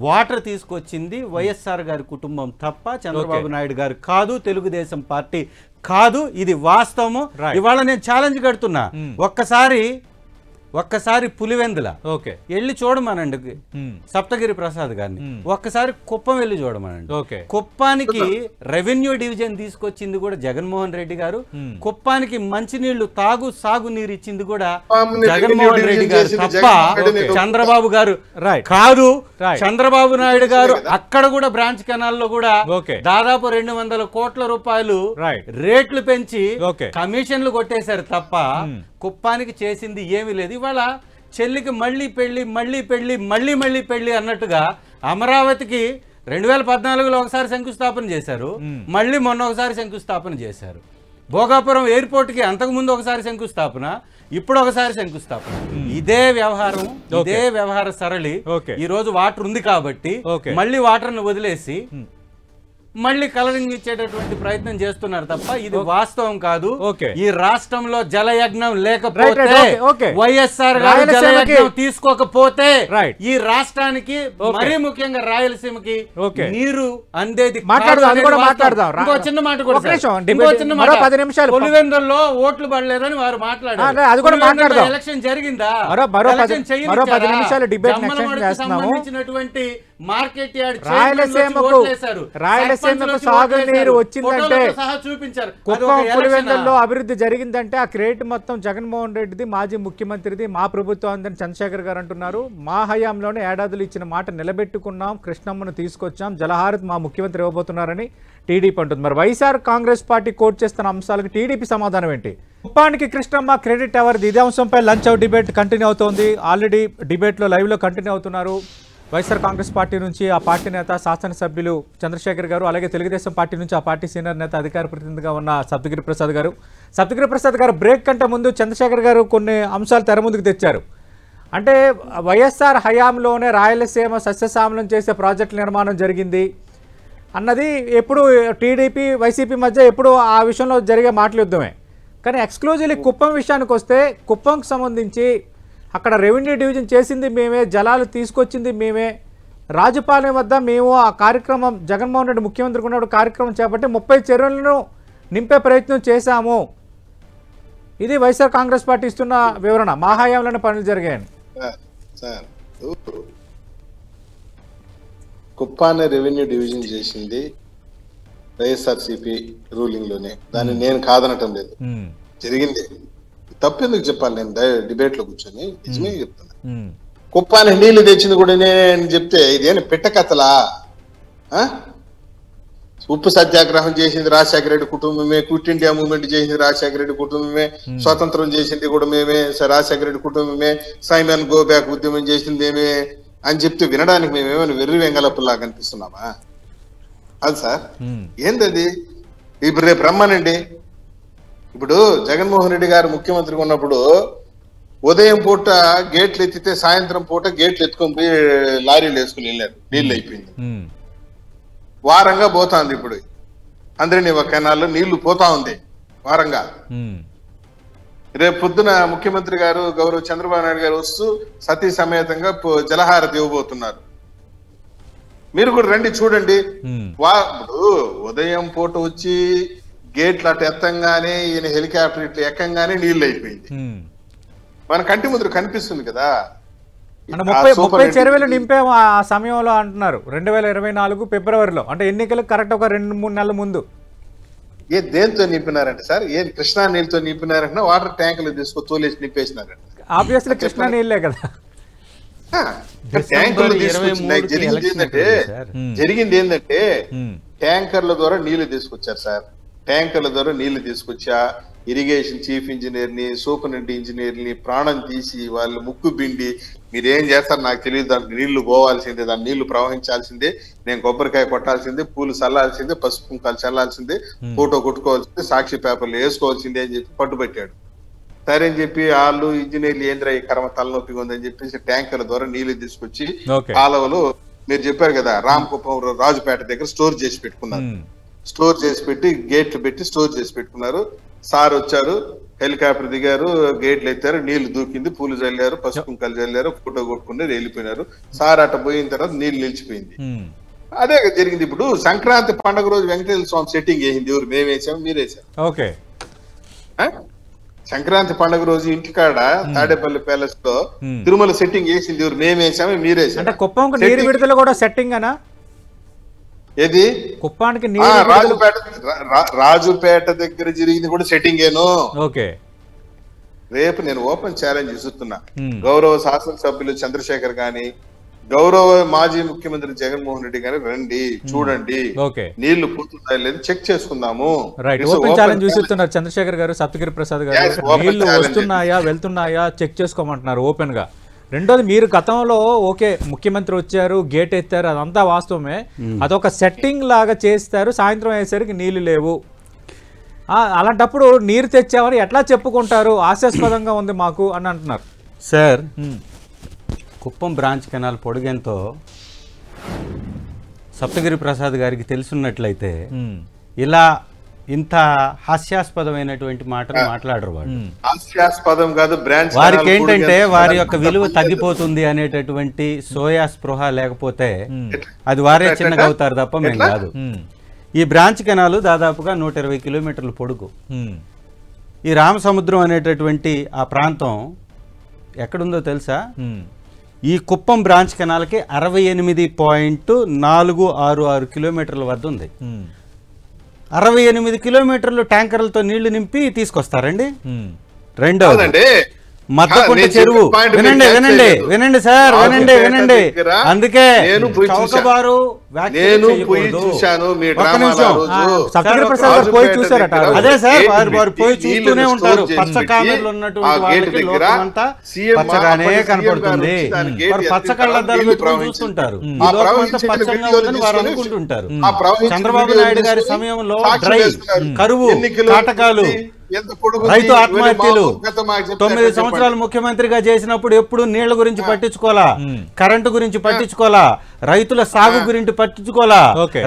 వాటర్ తీసుకొచ్చింది వైఎస్ఆర్ గారి కుటుంబం తప్ప చంద్రబాబు నాయుడు గారు కాదు, తెలుగుదేశం పార్టీ కాదు. ఇది వాస్తవము. ఇవాళ నేను ఛాలెంజ్ కడుతున్నా, ఒక్కసారి పులివెందుల వెళ్ళి చూడమనండి సప్తగిరి ప్రసాద్ గారిని, ఒక్కసారి కుప్పం వెళ్ళి చూడమనండి. కుప్పానికి రెవెన్యూ డివిజన్ తీసుకొచ్చింది కూడా జగన్మోహన్ రెడ్డి గారు, కుప్పానికి మంచినీళ్లు సాగు నీరు ఇచ్చింది కూడా జగన్మోహన్ రెడ్డి గారు తప్ప చంద్రబాబు గారు కాదు. చంద్రబాబు నాయుడు గారు అక్కడ కూడా బ్రాంచ్ కెనాల్లో కూడా దాదాపు 200 కోట్ల రూపాయలు రేట్లు పెంచి కమిషన్లు కొట్టేశారు తప్ప కుప్పానికి చేసింది ఏమీ లేదు. ఇవాళ చెల్లికి మళ్ళీ పెళ్లి అన్నట్టుగా అమరావతికి 2014లో ఒకసారి శంకుస్థాపన చేశారు, మళ్ళీ మొన్న ఒకసారి శంకుస్థాపన చేశారు. భోగాపురం ఎయిర్పోర్ట్కి అంతకుముందు ఒకసారి శంకుస్థాపన, ఇప్పుడు ఒకసారి శంకుస్థాపన. ఇదే వ్యవహార సరళి. ఈ రోజు వాటర్ ఉంది కాబట్టి మళ్ళీ వాటర్ను వదిలేసి మళ్ళీ కలరింగ్ ఇచ్చేటటువంటి ప్రయత్నం చేస్తున్నారు తప్ప ఇది వాస్తవం కాదు. ఈ రాష్ట్రంలో జలయజ్ఞం లేకపోతే, వైఎస్ఆర్ గారు జలయజ్ఞం తీసుకోకపోతే ఈ రాష్ట్రానికి మరీ ముఖ్యంగా రాయలసీమకి నీరు అందేది. ఇంకో చిన్న మాట కూడా, పులివెందుల్లో ఓట్లు పడలేదని వారు మాట్లాడారు. ఎలక్షన్ జరిగిందా? సంబంధించినటువంటి మార్కెట్ యార్డ్ రాయలసీమకు సాగునీరు వచ్చిందంటే, కుప్పం పులివెందుల్లో అభివృద్ధి జరిగిందంటే ఆ క్రెడిట్ మొత్తం జగన్మోహన్ రెడ్డిది, మాజీ ముఖ్యమంత్రిది, మా ప్రభుత్వం అందని చంద్రశేఖర్ గారు అంటున్నారు. మా హయాంలోనే ఏడాదులు ఇచ్చిన మాట నిలబెట్టుకున్నాం, కృష్ణమ్మను తీసుకొచ్చాం, జలహారతి మా ముఖ్యమంత్రి ఇవ్వబోతున్నారని టీడీపీ అంటుంది. మరి వైఎస్ఆర్ కాంగ్రెస్ పార్టీ కోట్ చేస్తున్న అంశాలకు టీడీపీ సమాధానం ఏంటి? కుప్పానికి కృష్ణమ్మ క్రెడిట్ ఎవరిది? ఇదే అంశంపై లంచ్ అవుట్ డిబేట్ కంటిన్యూ అవుతోంది. ఆల్రెడీ డిబేట్లో లైవ్లో కంటిన్యూ అవుతున్నారు. వైఎస్ఆర్ కాంగ్రెస్ పార్టీ నుంచి ఆ పార్టీ నేత శాసనసభ్యులు చంద్రశేఖర్ గారు, అలాగే తెలుగుదేశం పార్టీ నుంచి ఆ పార్టీ సీనియర్ నేత అధికార ప్రతినిధిగా ఉన్న సప్తగిరి ప్రసాద్ గారు. సప్తగిరి ప్రసాద్ గారు, బ్రేక్ కంటే ముందు చంద్రశేఖర్ గారు కొన్ని అంశాలు తెర ముందుకు తెచ్చారు. అంటే వైఎస్ఆర్ హయాంలోనే రాయలసీమ సస్యశ్యామలం చేసే ప్రాజెక్టుల నిర్మాణం జరిగింది అన్నది ఎప్పుడు టీడీపీ వైసీపీ మధ్య ఎప్పుడు ఆ విషయంలో జరిగే మాటల యుద్ధమే. కానీ ఎక్స్క్లూజివ్లీ కుప్పం విషయానికి వస్తే, కుప్పంకి సంబంధించి అక్కడ రెవెన్యూ డివిజన్ చేసింది మేమే, జలాలు తీసుకొచ్చింది మేమే, రాజుపాలెం వద్ద మేము ఆ కార్యక్రమం జగన్మోహన్ రెడ్డి ముఖ్యమంత్రి ఉన్నప్పుడు కార్యక్రమం చేపట్టి 30 చెరువులను నింపే ప్రయత్నం చేశాము. ఇది వైఎస్ఆర్ కాంగ్రెస్ పార్టీ ఇస్తున్న వివరణ. మా హయాంలోనే పనులు జరిగాయని. కుప్పాన్ని రెవెన్యూ డివిజన్ చేసింది వైఎస్ఆర్సీపీ రూలింగ్ లోనే, దాన్ని నేను కాదనటం లేదు, జరిగింది. తప్పెందుకు చెప్పాలి? నేను డిబేట్ లో కూర్చొని నిజమే చెప్తున్నా. కుప్పానికి నీళ్లు తెచ్చింది కూడా నేను చెప్తే ఇదేనా పెట్టకథలా? ఉప్పు సత్యాగ్రహం చేసింది రాజశేఖర రెడ్డి కుటుంబమే, క్విట్ ఇండియా మూవ్మెంట్ చేసింది రాజశేఖర రెడ్డి కుటుంబమే, స్వాతంత్రం చేసింది కూడా మేమే, రాజశేఖర రెడ్డి కుటుంబమే, సైమన్ గో బ్యాక్ ఉద్యమం చేసింది మేమే అని చెప్తే వినడానికి మేమేమైనా వెర్రి వెంగళప్పులా కనిపిస్తున్నామా? అది సార్ ఏంది అది? ఇప్పుడు రేపు రమ్మనండి. ఇప్పుడు జగన్మోహన్ రెడ్డి గారు ముఖ్యమంత్రిగా ఉన్నప్పుడు ఉదయం పూట గేట్లు ఎత్తితే సాయంత్రం పూట గేట్లు ఎత్తుకొని పోయి లారీలు వేసుకుని వెళ్ళారు. నీళ్ళు అయిపోయింది. వారంగా పోతాంది. ఇప్పుడు అందరినీ కెనాల్లో నీళ్లు పోతా ఉంది వారంగా. రేపు పొద్దున ముఖ్యమంత్రి గారు గౌరవ చంద్రబాబు నాయుడు గారు వస్తూ సతీ సమేతంగా జలహారతి ఇవ్వబోతున్నారు. మీరు కూడా రండి చూడండి. ఇప్పుడు ఉదయం పూట వచ్చి గేట్లు అటు ఎత్తంగానే ఈయన హెలికాప్టర్ ఇట్లా ఎక్కంగానే నీళ్ళు అయిపోయింది. మన కంటి ముందు కనిపిస్తుంది కదా. 30 చెరువులు నింపాము ఆ సమయంలో అంటున్నారు 2024 ఫిబ్రవరిలో. అంటే ఎన్నికలకు కరెక్ట్ ఒక 2-3 నెలల ముందు. దేంతో నింపినారంటే సార్? ఏం కృష్ణా నీళ్ళతో నింపినారంటే వాటర్ ట్యాంకులు తీసుకొని తోలేసి నింపేసినారంట. ఆబ్వియస్లీ కృష్ణా నీళ్ళే కదా. ట్యాంకులు తీసుకొచ్చినాయి. జరిగింది ఏంటంటే ట్యాంకర్ల ద్వారా నీళ్లు తీసుకొచ్చారు సార్. ట్యాంకర్ల ద్వారా నీళ్లు తీసుకొచ్చా ఇరిగేషన్ చీఫ్ ఇంజనీర్ ని, సూపరింటెండెంట్ ఇంజనీర్ ని ప్రాణం తీసి వాళ్ళు ముక్కు పిండి మీరేం చేస్తారు నాకు తెలియదు, దానికి నీళ్లు పోవాల్సిందే, దాని నీళ్లు ప్రవహించాల్సిందే, నేను కొబ్బరికాయ కొట్టాల్సిందే, పూలు చల్లాల్సిందే, పసుపు కుంకాలు చల్లాల్సిందే, ఫోటో కొట్టుకోవాల్సిందే, సాక్షి పేపర్లు వేసుకోవాల్సిందే అని చెప్పి పట్టుబట్టాడు. సరే అని చెప్పి వాళ్ళు ఇంజనీర్లు ఏంద్రా ఈ కర్మ తలనొప్పిగా ఉందని చెప్పేసి ట్యాంకర్ల ద్వారా నీళ్లు తీసుకొచ్చి కాలువలు మీరు చెప్పారు కదా రామకుప్పం రాజుపేట దగ్గర స్టోర్ చేసి పెట్టుకున్నారు. స్టోర్ చేసి పెట్టి గేట్లు పెట్టి స్టోర్ చేసి పెట్టుకున్నారు. సార్ వచ్చారు, హెలికాప్టర్ దిగారు, గేట్లు ఎత్తారు, నీళ్లు దూకింది, పూలు చల్లారు, పసుపు కుంకాలు చల్లారు, ఫోటో కొట్టుకున్నారు, వెళ్ళిపోయినారు. సార్ అట్ట పోయిన తర్వాత నీళ్లు నిలిచిపోయింది. అదే జరిగింది. ఇప్పుడు సంక్రాంతి పండుగ రోజు వెంకటేశ్వర స్వామి సెట్టింగ్ వేసింది ఎవరు? మేము వేసాము, మీరు వేసాము. ఓకే. సంక్రాంతి పండుగ రోజు ఇంటికాడ తాడేపల్లి ప్యాలెస్ లో తిరుమల సెట్టింగ్ వేసింది ఎవరు? మేము వేసాము, మీరు వేసాము. అంటే కుప్పంకి నీరు విడుదల కూడా సెట్టింగ్ అనా? ఏది? కుప్పానికి రాజుపేట దగ్గర జరిగింది కూడా సెట్టింగ్ ఏను. ఓకే. రేపు నేను ఓపెన్ ఛాలెంజ్ ఇస్తున్నా. గౌరవ శాసనసభ్యులు చంద్రశేఖర్ గాని, గౌరవ మాజీ ముఖ్యమంత్రి జగన్మోహన్ రెడ్డి గాని రండి, చూడండి నీళ్లు పూర్తున్నాయి లేదు చెక్ చేసుకుందాము. ఓపెన్ ఛాలెంజ్ చూస్తున్నారు చంద్రశేఖర్ గారు, సప్తగిరి ప్రసాద్ గారు. నీళ్లు వస్తున్నాయా వెళ్తున్నాయా చెక్ చేసుకోమంటున్నారు ఓపెన్ గా. రెండోది, మీరు గతంలో ఓకే ముఖ్యమంత్రి వచ్చారు, గేట్ ఎత్తారు, అదంతా వాస్తవమే. అదొక సెట్టింగ్ లాగా చేస్తారు, సాయంత్రం అయ్యేసరికి నీళ్లు లేవు. అలాంటప్పుడు నీరు తెచ్చామని ఎట్లా చెప్పుకుంటారు? ఆశాస్పదంగా ఉంది మాకు అని అంటున్నారు సార్. కుప్పం బ్రాంచ్ కెనాల్ పొడుగెంతో సప్తగిరి ప్రసాద్ గారికి తెలుసున్నట్లయితే ఇలా ఇంత హాస్యాస్పదమైనటువంటి మాటలు మాట్లాడరు వాళ్ళు. హాస్యాస్పదం కాదు, బ్రాంచ్ వారికి ఏంటంటే వారి యొక్క విలువ తగ్గిపోతుంది అనేటటువంటి సోయా స్పృహ లేకపోతే అది వారే చిన్నగా అవుతారు తప్ప మేము కాదు. ఈ బ్రాంచ్ కెనాలు దాదాపుగా 120 కిలోమీటర్ల పొడుగు. ఈ రామసముద్రం అనేటటువంటి ఆ ప్రాంతం ఎక్కడుందో తెలుసా? ఈ కుప్పం బ్రాంచ్ కెనాల్కి 68.466 కిలోమీటర్ల వద్ద ఉంది. 68 కిలోమీటర్లు ట్యాంకర్లతో నీళ్లు నింపి తీసుకొస్తారండి. రెండోది మత్తకుంట చెరువు. వినండి వినండి వినండి సార్, వినండి వినండి. అందుకే చౌకబారు అదే సార్, వారు పోయి చూస్తూనే ఉంటారు. పచ్చ కామెర్లు ఉన్నటువంటి వాళ్ళకి లోకమంతా పచ్చగానే కనపడుతుంది. వారు పచ్చ కళ్ళద్దాలు పెట్టుకుని చూస్తుంటారు. ఈ లోకమంతా పచ్చగా ఉందని వారు అనుకుంటుంటారు. చంద్రబాబు నాయుడు గారి సమయంలో డ్రై, కరువు, కాటకాలు, రైతు ఆత్మహత్యలు, 9 సంవత్సరాలు ముఖ్యమంత్రిగా చేసినప్పుడు ఎప్పుడు నీళ్ల గురించి పట్టించుకోవాలా, కరెంటు గురించి పట్టించుకోవాలా, రైతుల సాగు గురించి పట్టించుకోవాలా,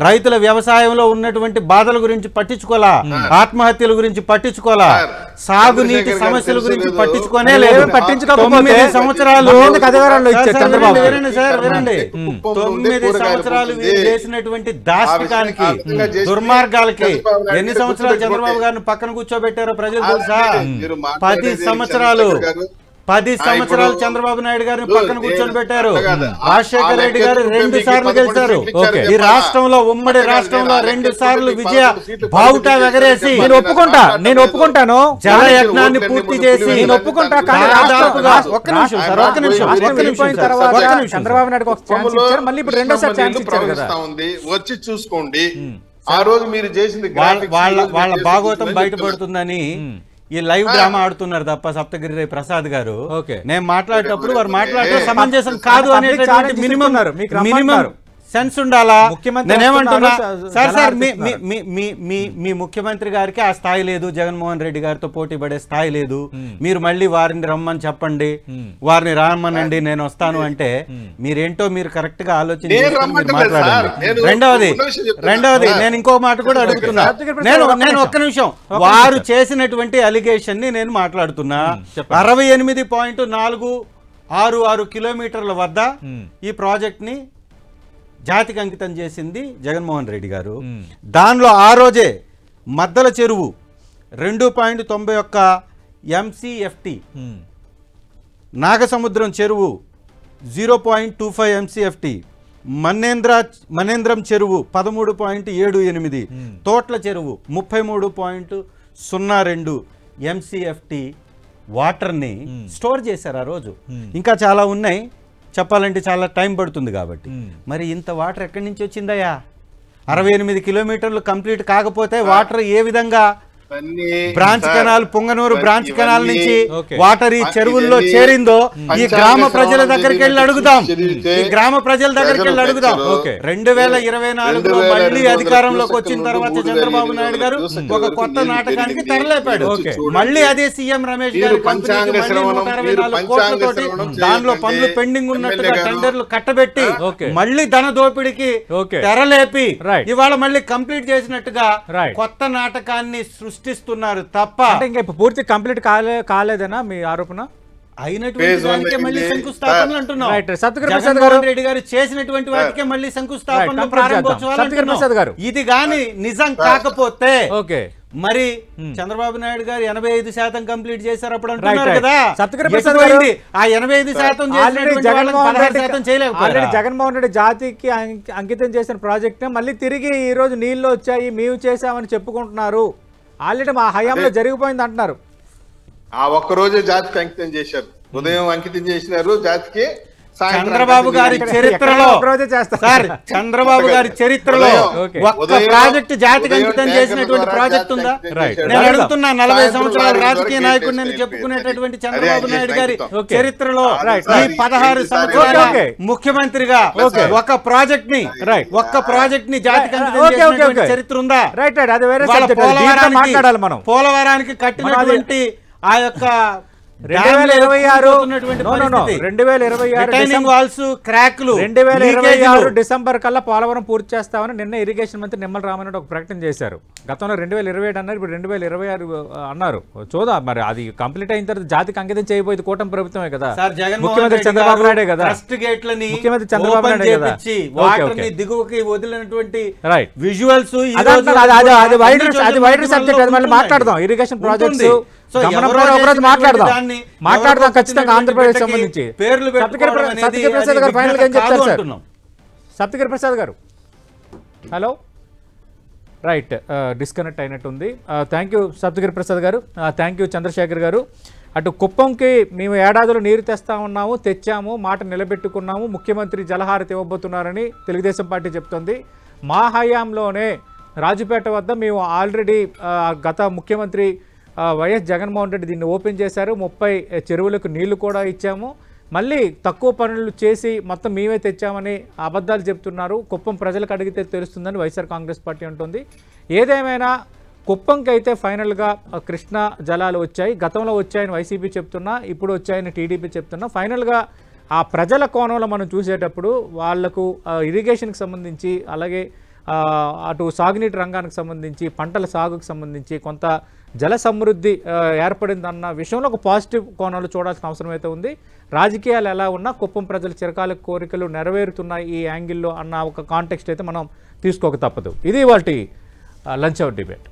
రైతుల వ్యవసాయంలో ఉన్నటువంటి బాధల గురించి పట్టించుకోవాలా, ఆత్మహత్యల గురించి పట్టించుకోవాలా, సాగునీటి సమస్యల గురించి పట్టించుకోనే లేదు. 9 సంవత్సరాలు వినండి, 9 సంవత్సరాలు చేసినటువంటి దాష్టికానికి, దుర్మార్గాలకి ఎన్ని సంవత్సరాలు చంద్రబాబు గారిని పక్కన కూర్చోబెట్టారో ప్రజలు తెలుసా? 10 సంవత్సరాలు 10 సంవత్సరాలు చంద్రబాబు నాయుడు గారిని పక్కన కూర్చొని పెట్టారు. రాజశేఖర రెడ్డి గారు 2 సార్లు గెలిచారు. ఈ రాష్ట్రంలో ఉమ్మడి రాష్ట్రంలో 2 సార్లు విజయ బావుటా ఎగరేసి నేను ఒప్పుకుంటాను. జలయజ్ఞాన్ని పూర్తి చేసి నేను ఒప్పుకుంటా. ఒక్క నిమిషం సార్, ఒక్క నిమిషం. చంద్రబాబు నాయుడు ఒక ఛాన్స్ ఇచ్చారు, మళ్ళీ ఇప్పుడు రెండోసారి ఛాన్స్ ఇచ్చారు కదా. వచ్చి చూసుకోండి. ఆ రోజు మీరు చేసింది వాళ్ళ భాగవతం బయటపడుతుందని ఈ లైవ్ డ్రామా ఆడుతున్నారు తప్ప సప్తగిరి ప్రసాద్ గారు. నేను మాట్లాడేటప్పుడు వారు మాట్లాడితే సమంజసం కాదు అనేటువంటి మినిమం సెన్స్ ఉండాలా. నేనేమంటున్నా సార్ మీ ముఖ్యమంత్రి గారికి ఆ స్థాయి లేదు, జగన్మోహన్ రెడ్డి గారితో పోటీ పడే స్థాయి లేదు. మీరు మళ్ళీ వారిని రమ్మని చెప్పండి, వారిని రామనండి, నేను వస్తాను అంటే మీరేంటో మీరు కరెక్ట్ గా ఆలోచించి మాట్లాడండి. రెండవది నేను ఇంకో మాట కూడా అడుగుతున్నా. నేను ఒక్క నిమిషం, వారు చేసినటువంటి అలిగేషన్ ని నేను మాట్లాడుతున్నా. 68.466 కిలోమీటర్ల వద్ద ఈ ప్రాజెక్ట్ ని జాతికి అంకితం చేసింది జగన్మోహన్ రెడ్డి గారు. దానిలో ఆ రోజే మద్దల చెరువు 2.91 MCFT, నాగసముద్రం చెరువు 0.25 MCFT, మనేంద్రం చెరువు 13.78, తోట్ల చెరువు 33.02 MCFT వాటర్ని స్టోర్ చేశారు ఆ రోజు. ఇంకా చాలా ఉన్నాయి, చెప్పాలంటే చాలా టైం పడుతుంది కాబట్టి. మరి ఇంత వాటర్ ఎక్కడి నుంచి వచ్చిందయ్యా? 68 కిలోమీటర్లు కంప్లీట్ కాకపోతే వాటర్ ఏ విధంగా branch canal, Punganur branch canal నుంచి వాటర్ ఈ చెరువుల్లో చేరిందో ఈ గ్రామ ప్రజల దగ్గరికి వెళ్ళి అడుగుదాం. 2024లో మళ్ళీ అధికారంలోకి వచ్చిన తర్వాత చంద్రబాబు నాయుడు గారు ఒక కొత్త నాటకానికి తెరలేపాడు. మళ్ళీ అదే సీఎం రమేష్ గారి కంపెనీకి 164 కోట్లతోటి దానిలో పనులు పెండింగ్ ఉన్నట్టుగా టెండర్లు కట్టబెట్టి మళ్ళీ ధన దోపిడికి తెరలేపి ఇవాళ మళ్ళీ కంప్లీట్ చేసినట్టుగా కొత్త నాటకాన్ని సృష్టిస్తున్నారు తప్ప ఇంకా పూర్తి కంప్లీట్ కాలేదనా మీ ఆరోపణ? అయినటువంటి మళ్ళీ శంకుస్థాపనలు అంటున్నాం. జగన్మోహన్ రెడ్డి గారు చేసినటువంటి వాటికే మళ్ళీ శంకుస్థాపనలు, ప్రారంభోత్సవాలు. ఇది గాని నిజం కాకపోతే మరి చంద్రబాబు నాయుడు గారు 85% కంప్లీట్ చేశారు అప్పుడు అంటున్నారు కదా. ఆ 85% చేయలేకపోయారు. జగన్మోహన్ రెడ్డి జాతికి అంకితం చేసిన ప్రాజెక్ట్ మళ్ళీ తిరిగి ఈ రోజు నీళ్లు వచ్చాయి, మేము చేసామని చెప్పుకుంటున్నారు. ఆల్రెడీ మా హయాంలో జరిగిపోయింది అంటున్నారు. ఆ ఒక్కరోజే జాతికి అంకితం చేశారు. ఉదయం అంకితం చేసినారు జాతికి. చంద్రబాబు గారి చరిత్రలో చంద్రబాబు గారి చరిత్రలో ఒక్క ప్రాజెక్ట్ జాతికి అంకితం చేసినటువంటి ప్రాజెక్ట్ ఉందా? నేను అడుగుతున్నా. 40 సంవత్సరాల రాజకీయ నాయకుడు నేను చెప్పుకునేటటువంటి చంద్రబాబు నాయుడు గారి చరిత్రలో ఈ 16 సంవత్సరాల ముఖ్యమంత్రిగా ఒక్క ప్రాజెక్ట్ ని జాతికి అంకితం చేసినటువంటి చరిత్ర ఉందా? పోలవరానికి కట్టినటువంటి ఆ యొక్క 2026 డిసెంబర్ కల్లా పోలవరం పూర్తి చేస్తామని నిన్న ఇరిగేషన్ మంత్రి నిమ్మల రామారెడ్డి ఒక ప్రకటన చేశారు. గతంలో 2027 అన్నారు, ఇప్పుడు 2026 అన్నారు. చూద్దాం మరి అది కంప్లీట్ అయిన తర్వాత జాతికి అంకితం చేయబోయేది కూటమి ప్రభుత్వమే కదా, ముఖ్యమంత్రి చంద్రబాబు నాయుడే కదా. ముఖ్యమంత్రి చంద్రబాబు నాయుడే కదా. దిగువకి వదిలినటువంటి విజువల్స్ అది వైడర్ సబ్జెక్ట్, అది మళ్ళీ మాట్లాడదాం. ఇరిగేషన్ ప్రాజెక్ట్స్ మాట్లాడదాం ఖచ్చితంగా. ఆంధ్రప్రదేశ్ సంబంధించి సప్తగిరి ప్రసాద్ గారు ఫైనల్ గా ఏం చెప్తారు సార్? సప్తగిరి ప్రసాద్ గారు హలో. రైట్, డిస్కనెక్ట్ అయినట్టుంది. థ్యాంక్ యూ సప్తగిరి ప్రసాద్ గారు, థ్యాంక్ యూ చంద్రశేఖర్ గారు. అటు కుప్పంకి మేము ఏడాదిలో నీరు తెస్తా ఉన్నాము, తెచ్చాము, మాట నిలబెట్టుకున్నాము, ముఖ్యమంత్రి జలహారతి ఇవ్వబోతున్నారని తెలుగుదేశం పార్టీ చెప్తోంది. మా హయాంలోనే రాజుపేట వద్ద మేము ఆల్రెడీ గత ముఖ్యమంత్రి వైఎస్ జగన్మోహన్ రెడ్డి దీన్ని ఓపెన్ చేశారు, 30 చెరువులకు నీళ్లు కూడా ఇచ్చాము, మళ్ళీ తక్కువ పనులు చేసి మొత్తం మేమే తెచ్చామని అబద్ధాలు చెప్తున్నారు. కుప్పం ప్రజలకు అడిగితే తెలుస్తుందని వైఎస్ఆర్ కాంగ్రెస్ పార్టీ అంటుంది. ఏదేమైనా కుప్పంకి అయితే ఫైనల్గా కృష్ణా జలాలు వచ్చాయి. గతంలో వచ్చాయని వైసీపీ చెప్తున్నా, ఇప్పుడు వచ్చాయని టీడీపీ చెప్తున్నా. ఫైనల్గా ఆ ప్రజల కోణంలో మనం చూసేటప్పుడు వాళ్లకు ఇరిగేషన్కి సంబంధించి, అలాగే అటు సాగునీటి రంగానికి సంబంధించి, పంటల సాగుకు సంబంధించి కొంత జల సమృద్ధి ఏర్పడిందన్న విషయంలో ఒక పాజిటివ్ కోణంలో చూడాల్సిన అవసరం అయితే ఉంది. రాజకీయాలు ఎలా ఉన్నా కుప్పం ప్రజల చిరకాల కోరికలు నెరవేరుతున్నాయి ఈ యాంగిల్లో అన్న ఒక కాంటెక్స్ట్ అయితే మనం తీసుకోక తప్పదు. ఇది వాటి లంచ్ అవర్ డిబేట్.